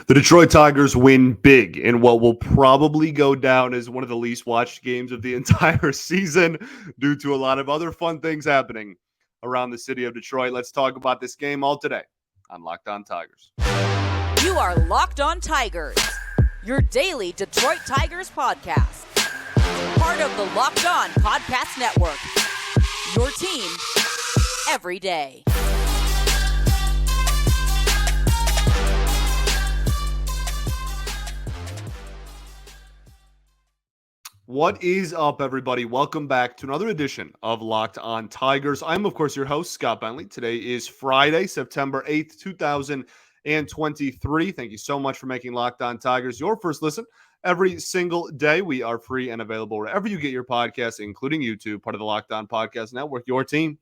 The Detroit Tigers win big in what will probably go down as one of the least watched games of the entire season due to a lot of other fun things happening around the city of Detroit. Let's talk about this game all today on Locked On Tigers. You are Locked On Tigers, your daily Detroit Tigers podcast. Part of the Locked On Podcast Network, your team every day. What is up, everybody? Welcome back to another edition of Locked On Tigers. I'm, of course, your host, Scott Bentley. Today is Friday, September 8th, 2023. Thank you so much for making Locked On Tigers your first listen every single day. We are free and available wherever you get your podcasts, including YouTube, part of the Locked On Podcast Network, your team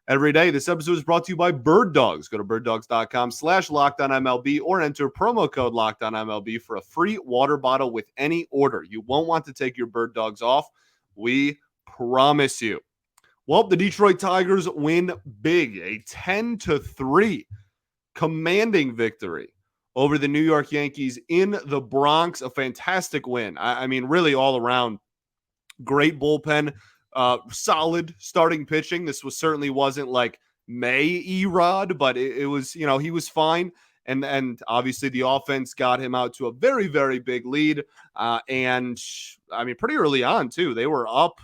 every day. This episode is brought to you by Bird Dogs. Go to birddogs.com/LockedOnMLB or enter promo code LockedOnMLB for a free water bottle with any order. You won't want to take your Bird Dogs off. We promise you. Well, the Detroit Tigers win big, a 10-3 commanding victory over the New York Yankees in the Bronx. A fantastic win. I mean, really all around great bullpen. Solid starting pitching. This wasn't like May Erod, but it was, he was fine. And obviously the offense got him out to a very, very big lead. And I mean, pretty early on too, they were up,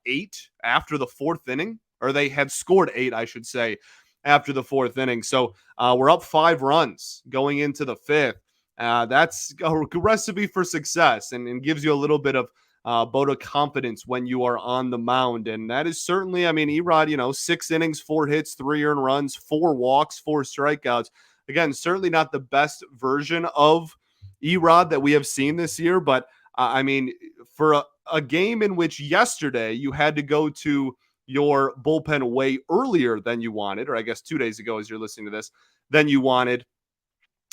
8 after the fourth inning, or they had scored 8, I should say, after the fourth inning. So we're up 5 runs going into the fifth. That's a recipe for success and gives you a little bit of vote of confidence when you are on the mound. And that is certainly, I mean, Erod, 6 innings, 4 hits, 3 earned runs, 4 walks, 4 strikeouts. Again, certainly not the best version of Erod that we have seen this year. But I mean, for a game in which yesterday you had to go to your bullpen way earlier than you wanted, or I guess 2 days ago as you're listening to this, than you wanted.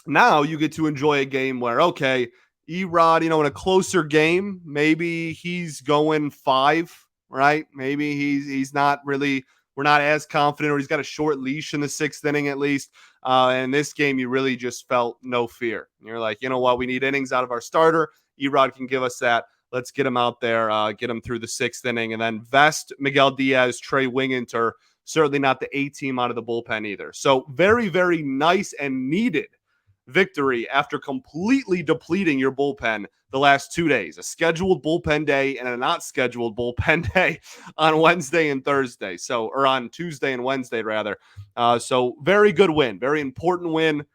Now you get to enjoy a game where, okay, Erod, in a closer game, maybe he's going 5, right? Maybe he's not really, we're not as confident, or he's got a short leash in the 6th inning at least. And in this game, you really just felt no fear. You're like, you know what? We need innings out of our starter. Erod can give us that. Let's get him out there, get him through the 6th inning, and then vest Miguel Diaz, Trey Winginter, certainly not the A team out of the bullpen either. So very, very nice and needed victory after completely depleting your bullpen the last 2 days, a scheduled bullpen day and a not scheduled bullpen day on Wednesday and Thursday. Or on Tuesday and Wednesday rather. So very good win, very important win.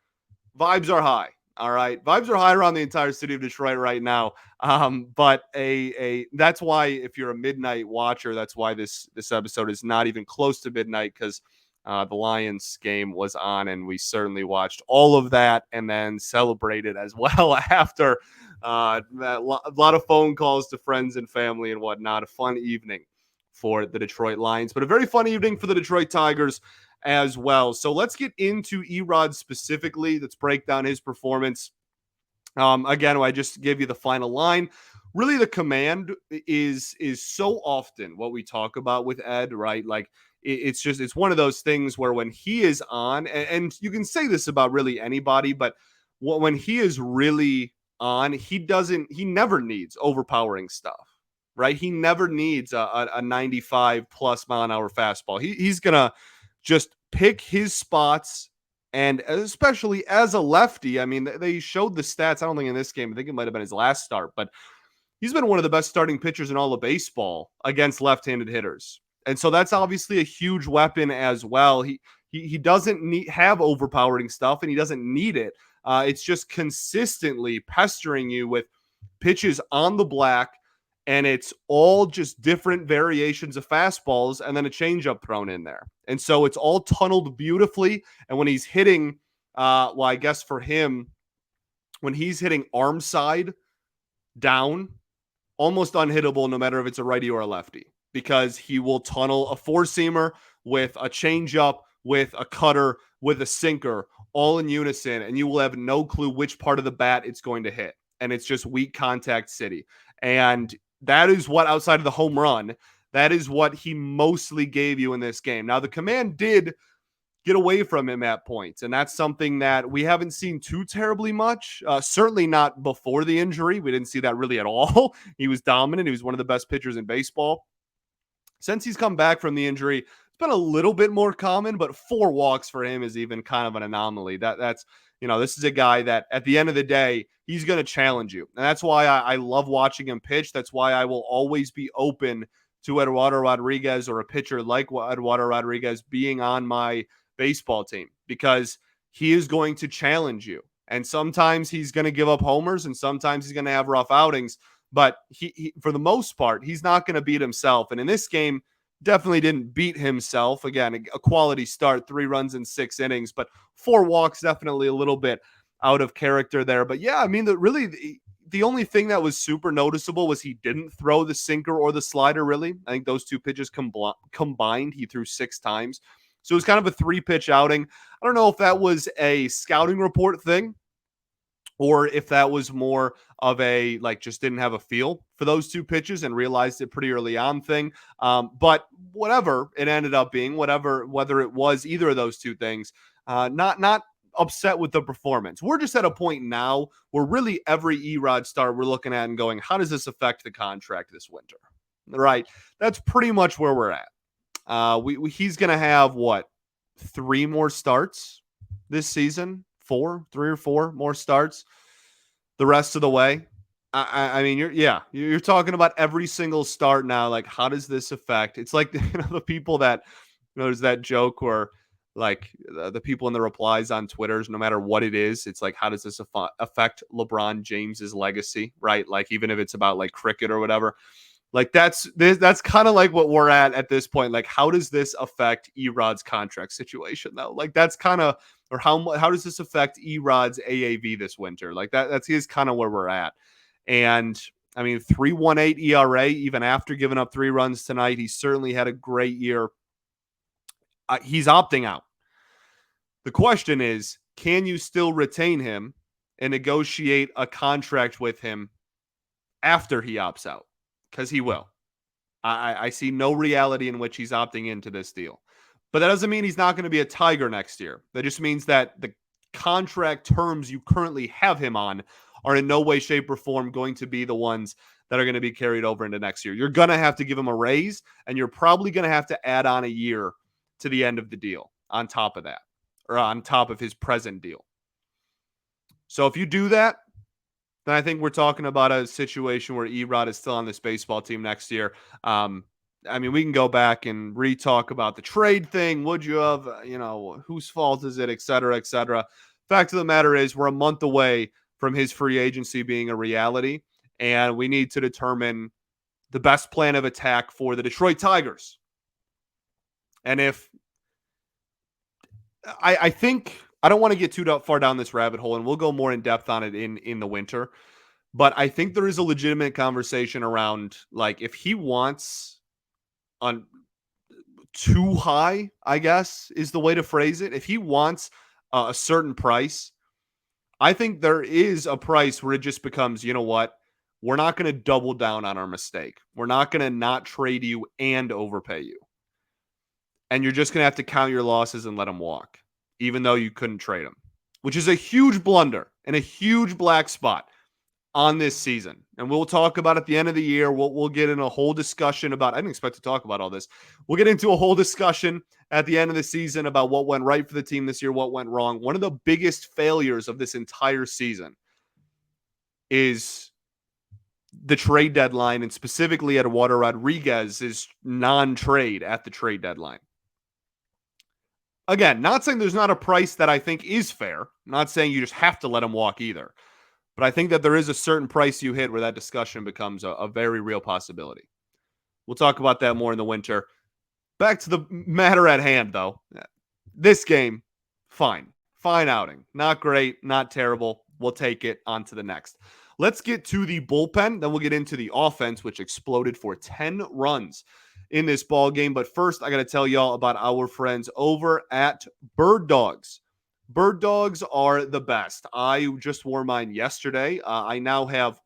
Vibes are high. All right. Vibes are high around the entire city of Detroit right now. But that's why if you're a midnight watcher, that's why this episode is not even close to midnight, because the Lions game was on, and we certainly watched all of that and then celebrated as well after. A lot of phone calls to friends and family and whatnot. A fun evening for the Detroit Lions, but a very fun evening for the Detroit Tigers as well. So let's get into Erod specifically. Let's break down his performance. Again, I just give you the final line. Really, the command is so often what we talk about with Ed, right? Like, it's one of those things where when he is on, and you can say this about really anybody, but when he is really on, he never needs overpowering stuff, right? He never needs a 95 plus mile an hour fastball. He's going to just pick his spots. And especially as a lefty, I mean, they showed the stats. I don't think in this game, I think it might've been his last start, but he's been one of the best starting pitchers in all of baseball against left-handed hitters. And so that's obviously a huge weapon as well. He doesn't have overpowering stuff, and he doesn't need it. It's just consistently pestering you with pitches on the black, and it's all just different variations of fastballs and then a changeup thrown in there. And so it's all tunneled beautifully. And when he's hitting, I guess for him, when he's hitting arm side down, almost unhittable no matter if it's a righty or a lefty, because he will tunnel a four-seamer with a changeup, with a cutter, with a sinker, all in unison, and you will have no clue which part of the bat it's going to hit. And it's just weak contact city. And that is what, outside of the home run, that is what he mostly gave you in this game. Now, the command did get away from him at points. And that's something that we haven't seen too terribly much. Certainly not before the injury. We didn't see that really at all. He was dominant. He was one of the best pitchers in baseball. Since he's come back from the injury, it's been a little bit more common, but 4 walks for him is even kind of an anomaly. That's this is a guy that at the end of the day, he's going to challenge you. And that's why I love watching him pitch. That's why I will always be open to Eduardo Rodriguez or a pitcher like Eduardo Rodriguez being on my baseball team, because he is going to challenge you. And sometimes he's going to give up homers and sometimes he's going to have rough outings. But he for the most part, he's not going to beat himself. And in this game, definitely didn't beat himself. Again, a quality start, 3 runs in 6 innings, but 4 walks, definitely a little bit out of character there. But yeah, I mean, the only thing that was super noticeable was he didn't throw the sinker or the slider, really. I think those 2 pitches combined, he threw 6 times. So it was kind of a 3-pitch outing. I don't know if that was a scouting report thing, or if that was more of a, just didn't have a feel for those 2 pitches and realized it pretty early on thing. But whatever it ended up being, whether it was either of those 2 things, not upset with the performance. We're just at a point now where really every Erod start we're looking at and going, how does this affect the contract this winter? Right. That's pretty much where we're at. He's going to have 3 more starts this season. 3 or 4 more starts the rest of the way. I mean, you're talking about every single start now. Like, how does this affect? It's like, the people that, there's that joke where the people in the replies on Twitters, no matter what it is, it's like, how does this affect LeBron James's legacy? Right. Like, even if it's about cricket or whatever, that's kind of like what we're at this point. Like, how does this affect Erod's contract situation though? That's kind of, or how does this affect Erod's AAV this winter? That's kind of where we're at. And I mean, 3.18 ERA, even after giving up 3 runs tonight, he certainly had a great year. He's opting out. The question is, can you still retain him and negotiate a contract with him after he opts out? Because he will. I see no reality in which he's opting into this deal. But that doesn't mean he's not going to be a Tiger next year. That just means that the contract terms you currently have him on are in no way, shape, or form going to be the ones that are going to be carried over into next year. You're going to have to give him a raise, and you're probably going to have to add on a year to the end of the deal on top of that, or on top of his present deal. So if you do that, then I think we're talking about a situation where Erod is still on this baseball team next year. I mean, we can go back and re-talk about the trade thing. Would you have, whose fault is it, et cetera, et cetera. Fact of the matter is, we're a month away from his free agency being a reality, and we need to determine the best plan of attack for the Detroit Tigers. And if I think, I don't want to get too far down this rabbit hole, and we'll go more in depth on it in the winter, but I think there is a legitimate conversation around, if he wants on too high, I guess is the way to phrase it. If he wants a certain price, I think there is a price where it just becomes, you know what? We're not going to double down on our mistake. We're not going to not trade you and overpay you. And you're just going to have to count your losses and let him walk, even though you couldn't trade him, which is a huge blunder and a huge black spot on this season. And we'll talk about at the end of the year. We'll get in a whole discussion about, I didn't expect to talk about all this. We'll get into a whole discussion at the end of the season about what went right for the team this year, what went wrong. One of the biggest failures of this entire season is the trade deadline, and specifically Eduardo Rodriguez's non-trade at the trade deadline. Again, not saying there's not a price that I think is fair. I'm not saying you just have to let him walk either. But I think that there is a certain price you hit where that discussion becomes a very real possibility. We'll talk about that more in the winter. Back to the matter at hand, though. This game, fine. Fine outing. Not great, not terrible. We'll take it on to the next. Let's get to the bullpen. Then we'll get into the offense, which exploded for 10 runs in this ball game. But first, I got to tell y'all about our friends over at Bird Dogs. Bird Dogs are the best. I just wore mine yesterday. I now have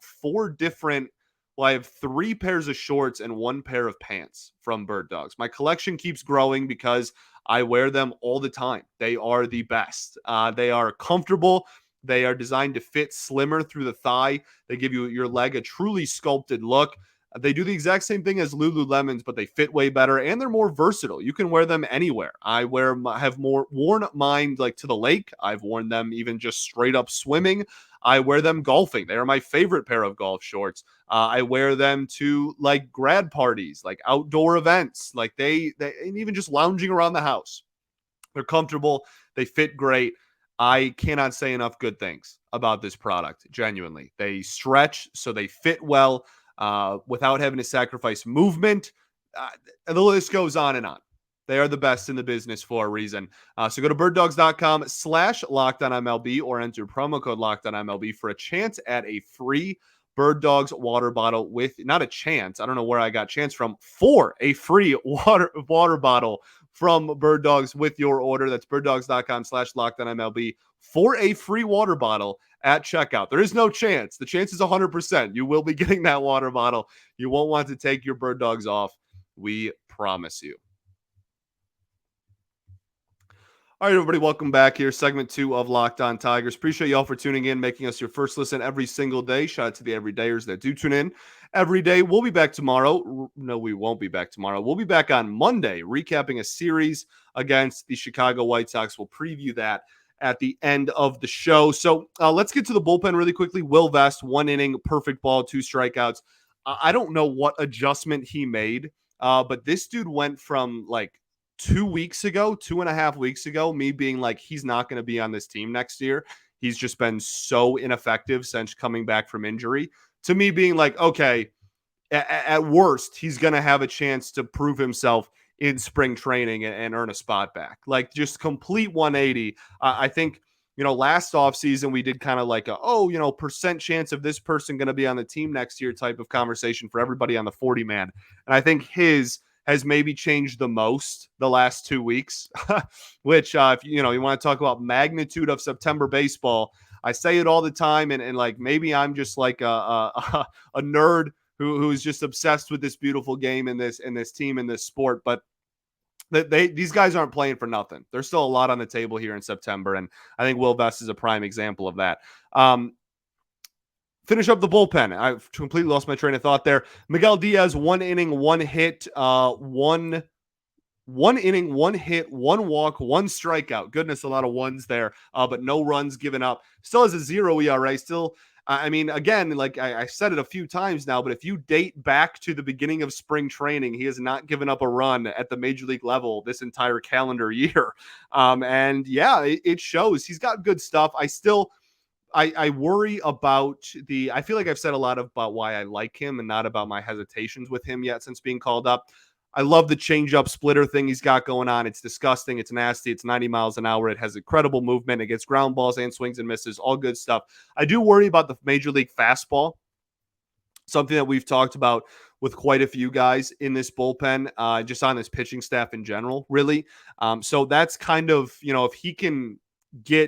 I have 3 pairs of shorts and 1 pair of pants from Bird Dogs. My collection keeps growing because I wear them all the time. They are the best. They are comfortable. They are designed to fit slimmer through the thigh. They give your leg a truly sculpted look. They do the exact same thing as Lululemons, but they fit way better and they're more versatile. You can wear them anywhere. Have worn mine like to the lake. I've worn them even just straight up swimming. I wear them golfing. They are my favorite pair of golf shorts. I wear them to like grad parties, like outdoor events, like they and even just lounging around the house. They're comfortable. They fit great. I cannot say enough good things about this product. Genuinely, they stretch, so they fit well without having to sacrifice movement. The list goes on and on. They are the best in the business for a reason. So go to birddogs.com/LockedOnMLB or enter promo code LockedOnMLB for a chance at a free Bird Dogs water bottle with, not a chance, I don't know where I got chance from, for a free water bottle from Bird Dogs with your order. That's birddogs.com/LockedOnMLB for a free water bottle at checkout. There is no chance. The chance is 100%. You will be getting that water bottle. You won't want to take your Bird Dogs off. We promise you. All right, everybody, welcome back here. Segment 2 of Locked On Tigers. Appreciate you all for tuning in, making us your first listen every single day. Shout out to the everydayers that do tune in every day. We'll be back tomorrow. No, we won't be back tomorrow. We'll be back on Monday, recapping a series against the Chicago White Sox. We'll preview that at the end of the show. So let's get to the bullpen really quickly. Will Vest, 1 inning, perfect ball, 2 strikeouts. I don't know what adjustment he made, but this dude went from like 2.5 weeks ago, me being like, he's not going to be on this team next year. He's just been so ineffective since coming back from injury, to me being like, okay, at worst, he's going to have a chance to prove himself in spring training and earn a spot back. Like just complete 180. I think, last offseason we did kind of like percent chance of this person going to be on the team next year type of conversation for everybody on the 40 man. And I think his has maybe changed the most the last 2 weeks, which if you want to talk about magnitude of September baseball, I say it all the time. And like, maybe I'm just like a nerd who's just obsessed with this beautiful game and this team and this sport. But these guys aren't playing for nothing. There's still a lot on the table here in September. And I think Will Vest is a prime example of that. Finish up the bullpen. I've completely lost my train of thought there. Miguel Diaz, 1 inning, 1 hit, one inning, 1 hit, 1 walk, 1 strikeout. Goodness, a lot of ones there, but no runs given up. Still has a 0 ERA. Still, I mean, again, like I said it a few times now, but if you date back to the beginning of spring training, he has not given up a run at the major league level this entire calendar year. And yeah, it shows. He's got good stuff. I worry about I feel like I've said a lot about why I like him and not about my hesitations with him yet since being called up. I love the change-up splitter thing he's got going on. It's disgusting. It's nasty. It's 90 miles an hour. It has incredible movement. It gets ground balls and swings and misses. All good stuff. I do worry about the major league fastball, something that we've talked about with quite a few guys in this bullpen, just on this pitching staff in general, really. So that's kind of, if he can I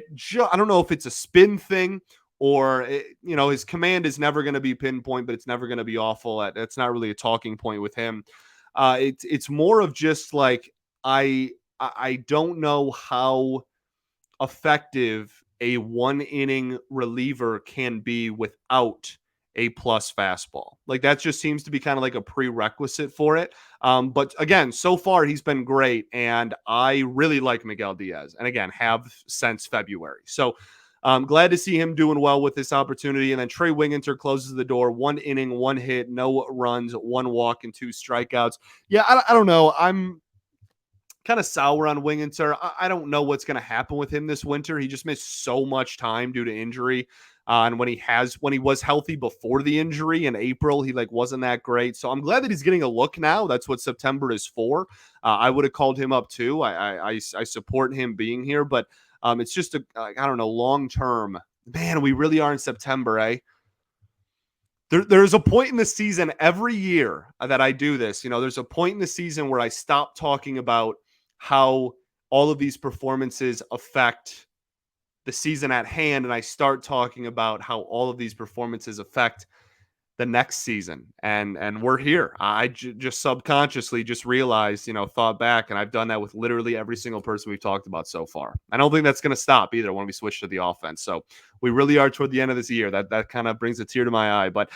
don't know if it's a spin thing or, his command is never going to be pinpoint, but it's never going to be awful. That's not really a talking point with him. It's more of just like, I don't know how effective a 1 inning reliever can be without a plus fastball. Like that just seems to be kind of like a prerequisite for it. But again, so far he's been great, and I really like Miguel Diaz, and again, have since February. So I'm glad to see him doing well with this opportunity. And then Trey Winginter closes the door. 1 inning, 1 hit, no runs, 1 walk, and 2 strikeouts. Yeah, I don't know. I'm kind of sour on Winginter. I don't know what's going to happen with him this winter. He just missed so much time due to injury. And when he was healthy before the injury in April, he wasn't that great. So I'm glad that he's getting a look now. That's what September is for. I would have called him up too. I support him being here, but it's just I don't know, long term. Man, we really are in September, eh? There's a point in the season every year that I do this. There's a point in the season where I stop talking about how all of these performances affect the season at hand, and I start talking about how all of these performances affect the next season, and we're here. Just subconsciously just realized, thought back, and I've done that with literally every single person we've talked about so far. I don't think that's going to stop either when we switch to the offense. So we really are toward the end of this year. That kind of brings a tear to my eye. But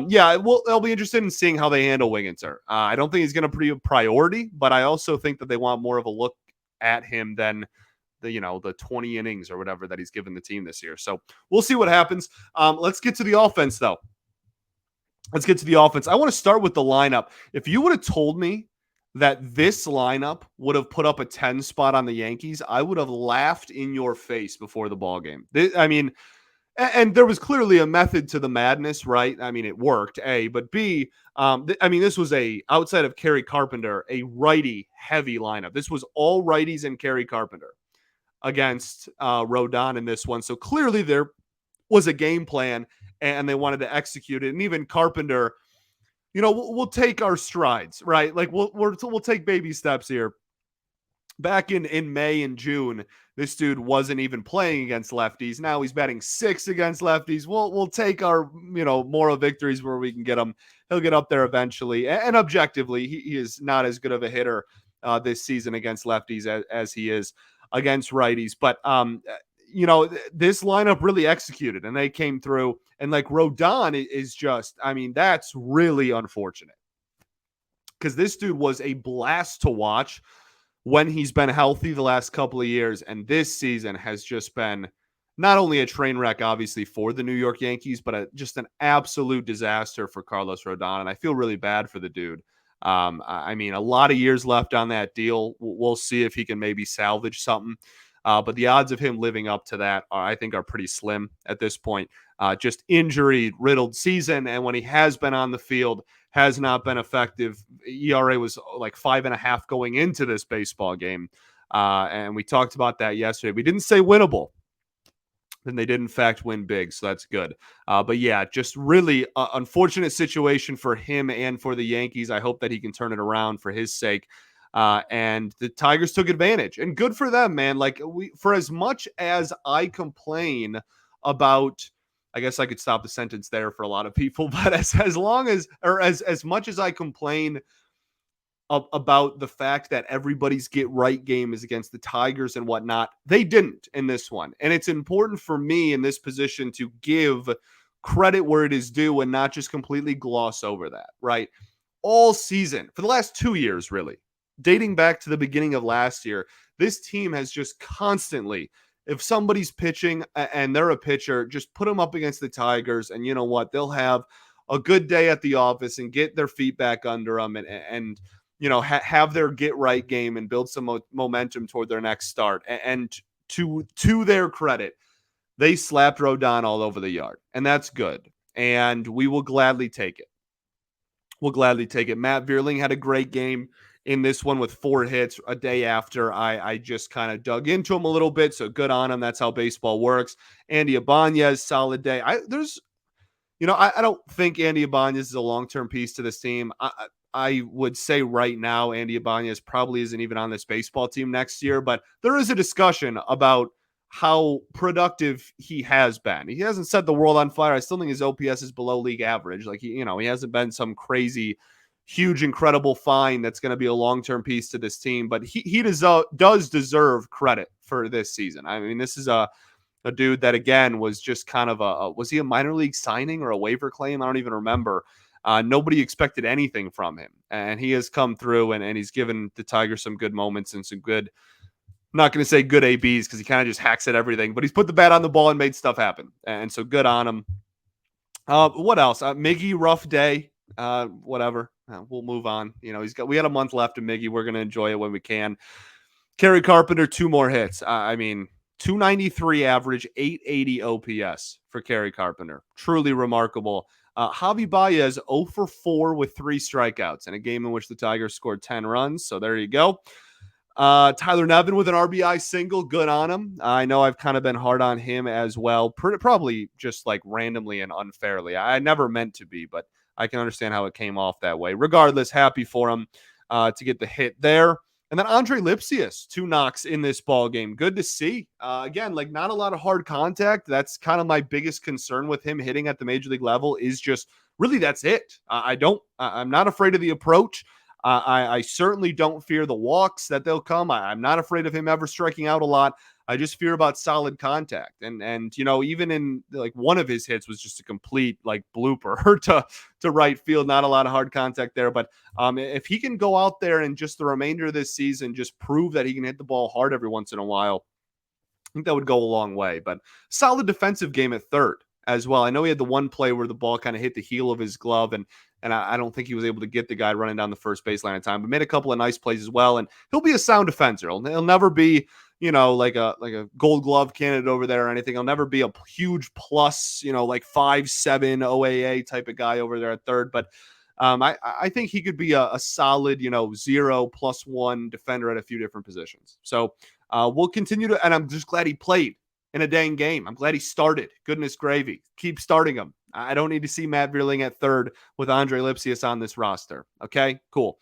yeah, I'll be interested in seeing how they handle Wigginton. I don't think he's going to be a priority, but I also think that they want more of a look at him than the 20 innings or whatever that he's given the team this year. So we'll see what happens. Let's get to the offense, though. Let's get to the offense. I want to start with the lineup. If you would have told me that this lineup would have put up a 10 spot on the Yankees, I would have laughed in your face before the ball game. I mean, and there was clearly a method to the madness, right? I mean, it worked, A, but B, this was outside of Kerry Carpenter, a righty heavy lineup. This was all righties and Kerry Carpenter against Rodon in this one. So clearly there was a game plan and they wanted to execute it. And even Carpenter, we'll take our strides, right? Like we'll take baby steps here. Back in May and June, this dude wasn't even playing against lefties. Now he's batting 6 against lefties. We'll take our moral victories where we can get him. He'll get up there eventually. And objectively, he is not as good of a hitter this season against lefties as he is against righties. But this lineup really executed, and they came through. And like Rodon is just, that's really unfortunate because this dude was a blast to watch when he's been healthy the last couple of years. And this season has just been not only a train wreck, obviously, for the New York Yankees, but just an absolute disaster for Carlos Rodon. And I feel really bad for the dude. A lot of years left on that deal. We'll see if he can maybe salvage something. But the odds of him living up to that, I think, are pretty slim at this point. Just injury-riddled season, and when he has been on the field, has not been effective. ERA was like 5.5 going into this baseball game, and we talked about that yesterday. We didn't say winnable, and they did, in fact, win big, so that's good. But yeah, just really unfortunate situation for him and for the Yankees. I hope that he can turn it around for his sake. And the Tigers took advantage, and good for them, man. Like for as much as I complain about, I guess I could stop the sentence there for a lot of people, but as much as I complain about the fact that everybody's get right game is against the Tigers and whatnot, they didn't in this one. And it's important for me in this position to give credit where it is due and not just completely gloss over that, right? All season, for the last 2 years, really, dating back to the beginning of last year, this team has just constantly, if somebody's pitching and they're a pitcher, just put them up against the Tigers, and you know what? They'll have a good day at the office and get their feet back under them and have their get right game and build some momentum toward their next start. And to their credit, they slapped Rodon all over the yard, and that's good. And we will gladly take it. We'll gladly take it. Matt Vierling had a great game in this one with 4 hits a day after I just kind of dug into him a little bit. So good on him. That's how baseball works. Andy Ibanez, solid day. I don't think Andy Ibanez is a long-term piece to this team. I would say right now, Andy Ibanez probably isn't even on this baseball team next year, but there is a discussion about how productive he has been. He hasn't set the world on fire. I still think his OPS is below league average. Like he hasn't been some crazy, huge, incredible find that's going to be a long-term piece to this team, but he does deserve credit for this season. This is a dude that, again, was just kind of was he a minor league signing or a waiver claim? I don't even remember. Nobody expected anything from him, and he has come through and he's given the Tigers some good moments and some good, I'm not going to say good ABs because he kind of just hacks at everything, but he's put the bat on the ball and made stuff happen. And so good on him. What else? Miggy, rough day. Whatever. We'll move on. We had a month left in Miggy. We're going to enjoy it when we can. Kerry Carpenter, 2 more hits. 293 average, 880 OPS for Kerry Carpenter. Truly remarkable. Javi Baez, 0 for 4 with 3 strikeouts in a game in which the Tigers scored 10 runs. So there you go. Tyler Nevin with an RBI single. Good on him. I know I've kind of been hard on him as well. Probably just like randomly and unfairly. I never meant to be, but I can understand how it came off that way. Regardless, happy for him to get the hit there. And then Andre Lipsius, 2 knocks in this ball game. Good to see. Again, like not a lot of hard contact. That's kind of my biggest concern with him hitting at the major league level is just really that's it. I'm not afraid of the approach. I certainly don't fear the walks that they'll come. I'm not afraid of him ever striking out a lot. I just fear about solid contact. And even in like one of his hits was just a complete like blooper to right field. Not a lot of hard contact there. But if he can go out there and just the remainder of this season just prove that he can hit the ball hard every once in a while, I think that would go a long way. But solid defensive game at third as well. I know he had the one play where the ball kind of hit the heel of his glove, and I don't think he was able to get the guy running down the first baseline in time, but made a couple of nice plays as well. And he'll be a sound defender. He'll never be, like a Gold Glove candidate over there or anything. He'll never be a huge plus, like 5'7" OAA type of guy over there at third. But I think he could be a solid, 0+1 defender at a few different positions. So we'll continue to, and I'm just glad he played in a dang game. I'm glad he started. Goodness gravy. Keep starting him. I don't need to see Matt Vierling at third with Andre Lipsius on this roster. Okay, cool.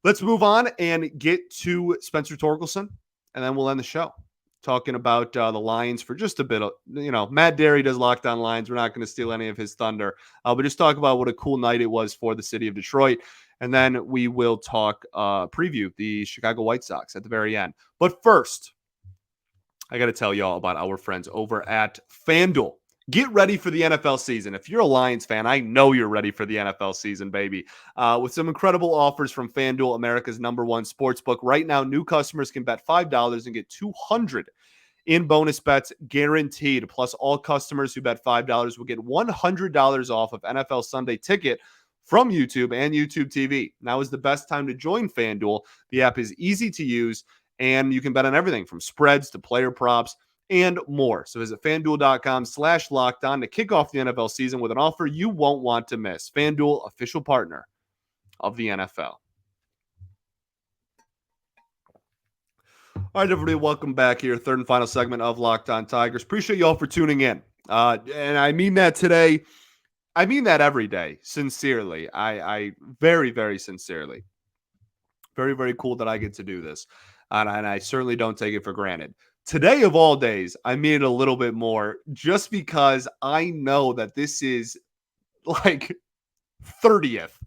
Let's move on and get to Spencer Torkelson, and then we'll end the show talking about the Lions for just a bit. Matt Derry does Locked On Lions. We're not going to steal any of his thunder, but just talk about what a cool night it was for the city of Detroit. And then we will talk preview the Chicago White Sox at the very end. But first, I got to tell y'all about our friends over at FanDuel. Get ready for the NFL season. If you're a Lions fan, I know you're ready for the NFL season, baby. With some incredible offers from FanDuel, America's #1 sportsbook. Right now, new customers can bet $5 and get $200 in bonus bets guaranteed. Plus, all customers who bet $5 will get $100 off of NFL Sunday Ticket from YouTube and YouTube TV. Now is the best time to join FanDuel. The app is easy to use, and you can bet on everything from spreads to player props and more. So visit FanDuel.com/lockedon to kick off the NFL season with an offer you won't want to miss. FanDuel, official partner of the NFL. All right, everybody, welcome back here. Third and final segment of Locked On Tigers. Appreciate you all for tuning in. And I mean that today. I mean that every day, sincerely. I very, very sincerely. Very, very cool that I get to do this. And I certainly don't take it for granted. Today of all days, I mean it a little bit more just because I know that this is like 30th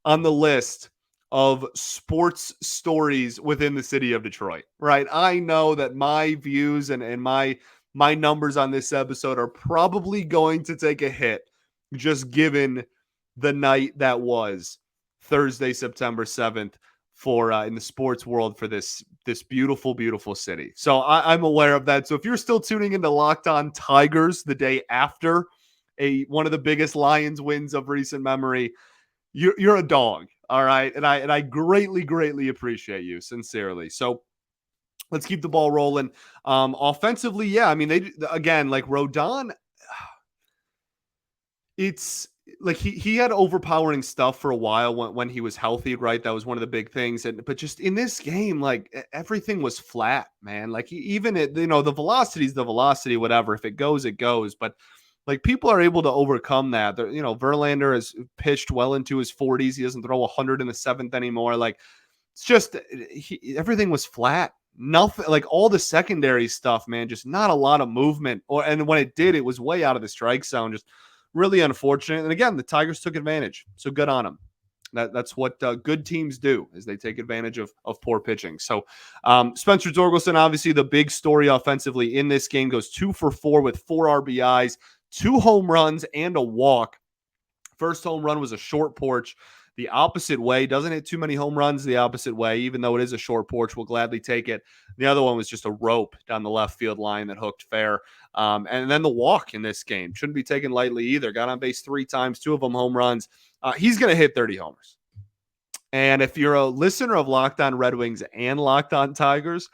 on the list of sports stories within the city of Detroit, right? I know that my views and my numbers on this episode are probably going to take a hit just given the night that was Thursday, September 7th. For in the sports world for this beautiful, beautiful city. So I'm aware of that. So if you're still tuning into Locked On Tigers the day after one of the biggest Lions wins of recent memory, you're a dog, all right? And I greatly, greatly appreciate you, sincerely. So let's keep the ball rolling. Offensively, yeah, I mean, they again, like Rodon, it's like he had overpowering stuff for a while when he was healthy, right? That was one of the big things. But just in this game, like everything was flat, man. Like even the velocity is the velocity, whatever. If it goes, it goes. But like people are able to overcome that. Verlander has pitched well into his 40s. He doesn't throw 100 in the seventh anymore. Like it's just everything was flat. Nothing, like all the secondary stuff, man. Just not a lot of movement. And when it did, it was way out of the strike zone. Just really unfortunate. And again, the Tigers took advantage. So good on them. That's what good teams do, is they take advantage of poor pitching. So Spencer Torkelson, obviously the big story offensively in this game, goes 2 for 4 with 4 RBIs, 2 home runs, and a walk. First home run was a short porch the opposite way. Doesn't hit too many home runs the opposite way, even though it is a short porch. We'll gladly take it. The other one was just a rope down the left field line that hooked fair. And then the walk in this game shouldn't be taken lightly either. Got on base 3 times, 2 of them home runs. He's going to hit 30 homers. And if you're a listener of Locked On Red Wings and Locked On Tigers,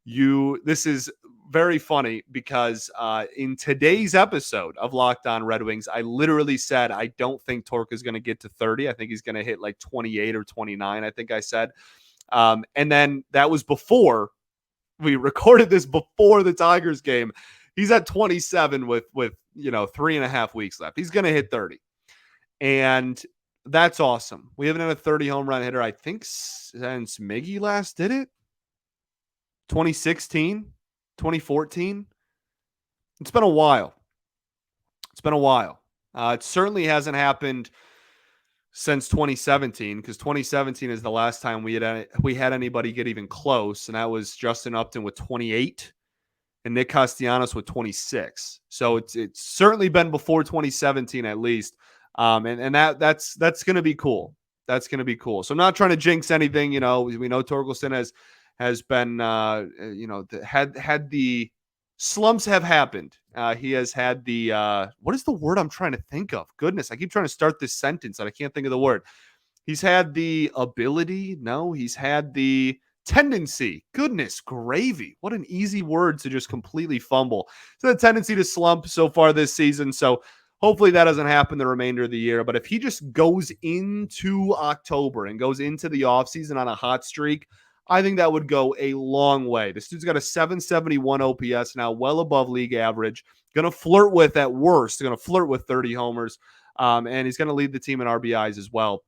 this is very funny because in today's episode of Locked On Red Wings, I literally said I don't think Torque is going to get to 30. I think he's going to hit like 28 or 29, I think I said. And then that was before we recorded this, before the Tigers game. He's at 27 with 3.5 weeks left. He's going to hit 30. And that's awesome. We haven't had a 30 home run hitter, I think, since Miggy last did it. 2016, 2014. It's been a while. It certainly hasn't happened since 2017, because 2017 is the last time we had anybody get even close, and that was Justin Upton with 28 and Nick Castellanos with 26. So it's certainly been before 2017 at least, and that's going to be cool. That's going to be cool. So I'm not trying to jinx anything. We know Torkelson has been had the slumps have happened. He has had the what is the word I'm trying to think of? Goodness, I keep trying to start this sentence and I can't think of the word. He's had the ability. No, he's had the tendency. Goodness gravy. What an easy word to just completely fumble. So the tendency to slump so far this season. So hopefully that doesn't happen the remainder of the year. But if he just goes into October and goes into the offseason on a hot streak, I think that would go a long way. This dude's got a 771 OPS now, well above league average. Going to flirt with, at worst, going to flirt with 30 homers. And he's going to lead the team in RBIs as well.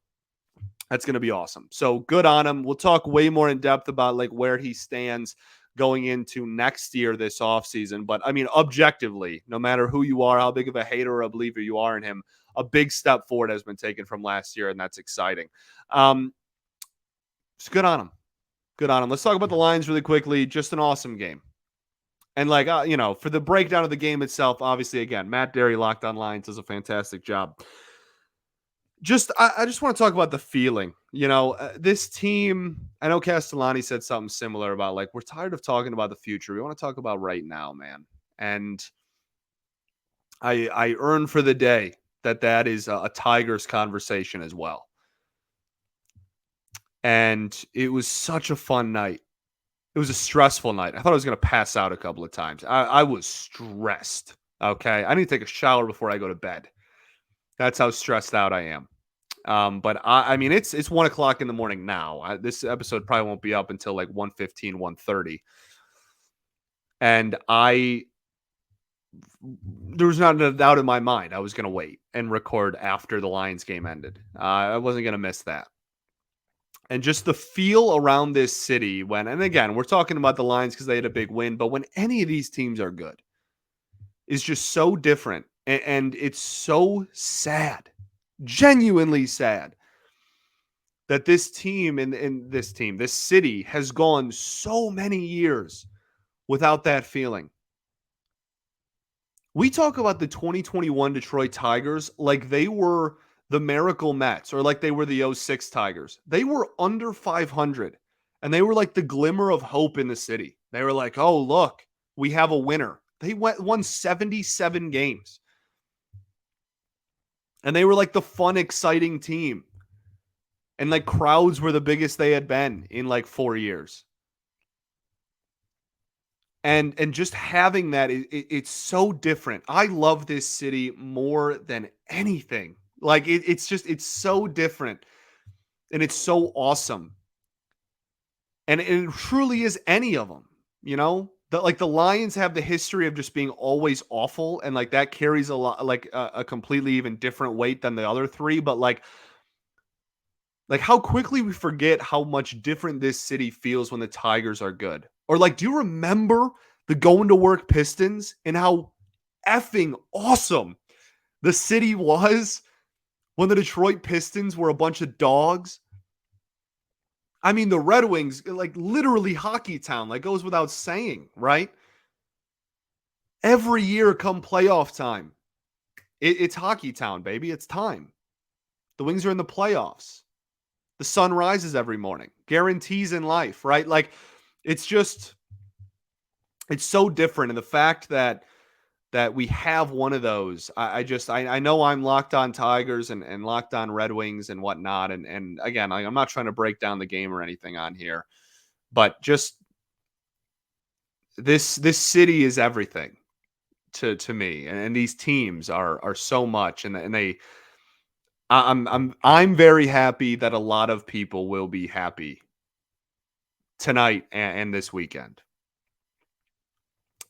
That's going to be awesome. So good on him. We'll talk way more in depth about like where he stands going into next year, this offseason. But I mean, objectively, no matter who you are, how big of a hater or a believer you are in him, a big step forward has been taken from last year, and that's exciting. It's good on him. Good on him. Let's talk about the Lions really quickly. Just an awesome game. And like, for the breakdown of the game itself, obviously, again, Matt Derry, Locked On Lions, does a fantastic job. I just want to talk about the feeling. This team, I know Castellani said something similar about like, we're tired of talking about the future. We want to talk about right now, man. And I earn for the day that is a Tigers conversation as well. And it was such a fun night. It was a stressful night. I thought I was going to pass out a couple of times. I was stressed. Okay. I need to take a shower before I go to bed. That's how stressed out I am. But I mean, it's 1:00 in the morning now. This episode probably won't be up until like 1:15, 1:30. And there was not a doubt in my mind I was going to wait and record after the Lions game ended. I wasn't going to miss that. And just the feel around this city and again, we're talking about the Lions because they had a big win, but when any of these teams are good, is just so different. And it's so sad, genuinely sad, that this team and this city has gone so many years without that feeling. We talk about the 2021 Detroit Tigers like they were the Miracle Mets or like they were the 06 Tigers. They were under 500 and they were like the glimmer of hope in the city. They were like, oh, look, we have a winner. They won 77 games. And they were like the fun, exciting team. And like crowds were the biggest they had been in like 4 years. And just having that, it's so different. I love this city more than anything. Like it's so different. And it's so awesome. And it truly is any of them, the Lions have the history of just being always awful. And like that carries a lot, like a completely even different weight than the other three. But like how quickly we forget how much different this city feels when the Tigers are good. Or like, do you remember the going to work Pistons and how effing awesome the city was when the Detroit Pistons were a bunch of dogs? I mean, the Red Wings, like literally hockey town, like goes without saying, right? Every year come playoff time, it's hockey town, baby. It's time. The Wings are in the playoffs. The sun rises every morning. Guarantees in life, right? Like, it's so different. And the fact that we have one of those, I know I'm Locked On Tigers and Locked On Red Wings and whatnot. And again, I'm not trying to break down the game or anything on here, but just this city is everything to me. And these teams are so much. I'm very happy that a lot of people will be happy tonight and this weekend.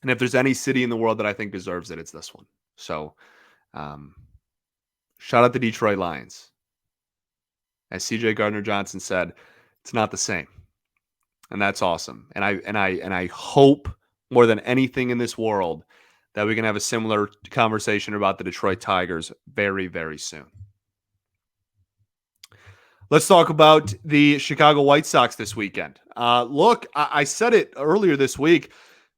And if there's any city in the world that I think deserves it, it's this one. So, shout out the Detroit Lions. As CJ Gardner-Johnson said, it's not the same. And that's awesome. And I hope more than anything in this world that we can have a similar conversation about the Detroit Tigers very, very soon. Let's talk about the Chicago White Sox this weekend. Look, I said it earlier this week.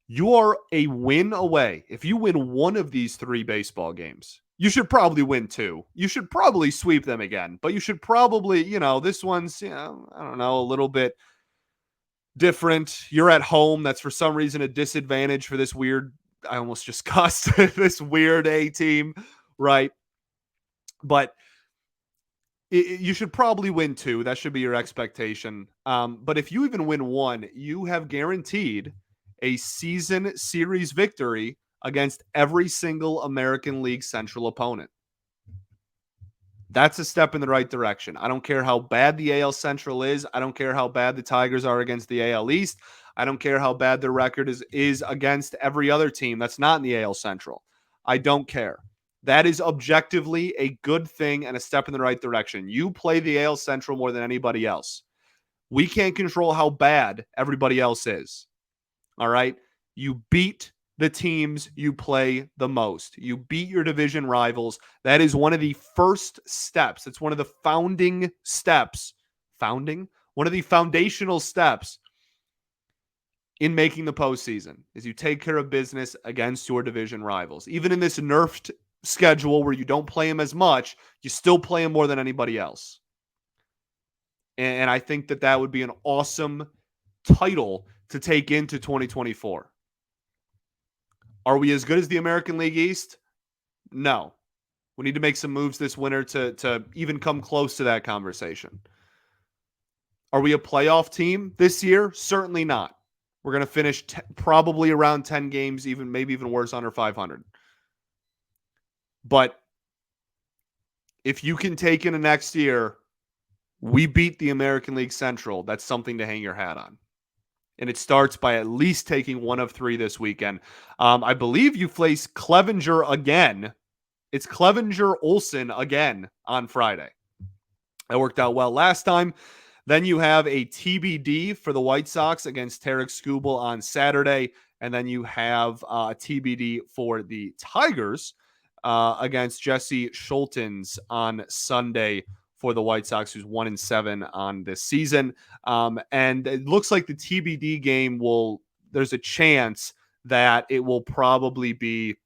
You are a win away. If you win one of these 3 baseball games, you should probably win 2. You should probably sweep them again, but you should probably, this one's, I don't know, a little bit different. You're at home. That's for some reason a disadvantage for this weird, I almost just cussed, this weird A team, right? But you should probably win 2. That should be your expectation. But if you even win 1, you have guaranteed a season series victory against every single American League Central opponent. That's a step in the right direction. I don't care how bad the AL Central is. I don't care how bad the Tigers are against the AL East. I don't care how bad their record is against every other team that's not in the AL Central. I don't care. That is objectively a good thing and a step in the right direction. You play the AL Central more than anybody else. We can't control how bad everybody else is. All right? You beat the teams you play the most. You beat your division rivals. That is one of the first steps. It's one of the founding steps. One of the foundational steps in making the postseason is you take care of business against your division rivals. Even in this nerfed schedule where you don't play them as much, you still play them more than anybody else. And I think that would be an awesome title to take into 2024. Are we as good as the American League East? No. We need to make some moves this winter to even come close to that conversation. Are we a playoff team this year? Certainly not. We're going to finish probably around 10 games, maybe even worse, under 500. But if you can take into next year, we beat the American League Central, that's something to hang your hat on. And it starts by at least taking 1 of 3 this weekend. I believe you face Clevenger again. It's Clevenger Olsen again on Friday. That worked out well last time. Then you have a TBD for the White Sox against Tarek Skubal on Saturday. And then you have a TBD for the Tigers against Jesse Schultens on Sunday for the White Sox, who's 1-7 on this season. And it looks like the TBD game there's a chance that it will probably be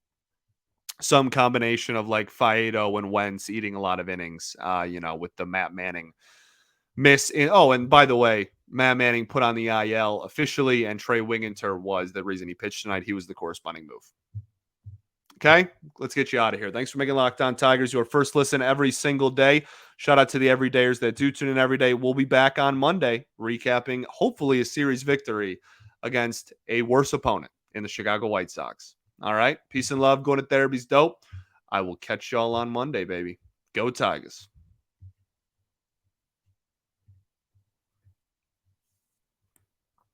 some combination of like Faedo and Wentz eating a lot of innings, with the Matt Manning miss. And by the way, Matt Manning put on the IL officially, and Trey Wingenter was the reason he pitched tonight. He was the corresponding move. Okay, let's get you out of here. Thanks for making Locked On Tigers your first listen every single day. Shout out to the everydayers that do tune in every day. We'll be back on Monday recapping, hopefully, a series victory against a worse opponent in the Chicago White Sox. All right, peace and love. Going to therapy's dope. I will catch y'all on Monday, baby. Go Tigers.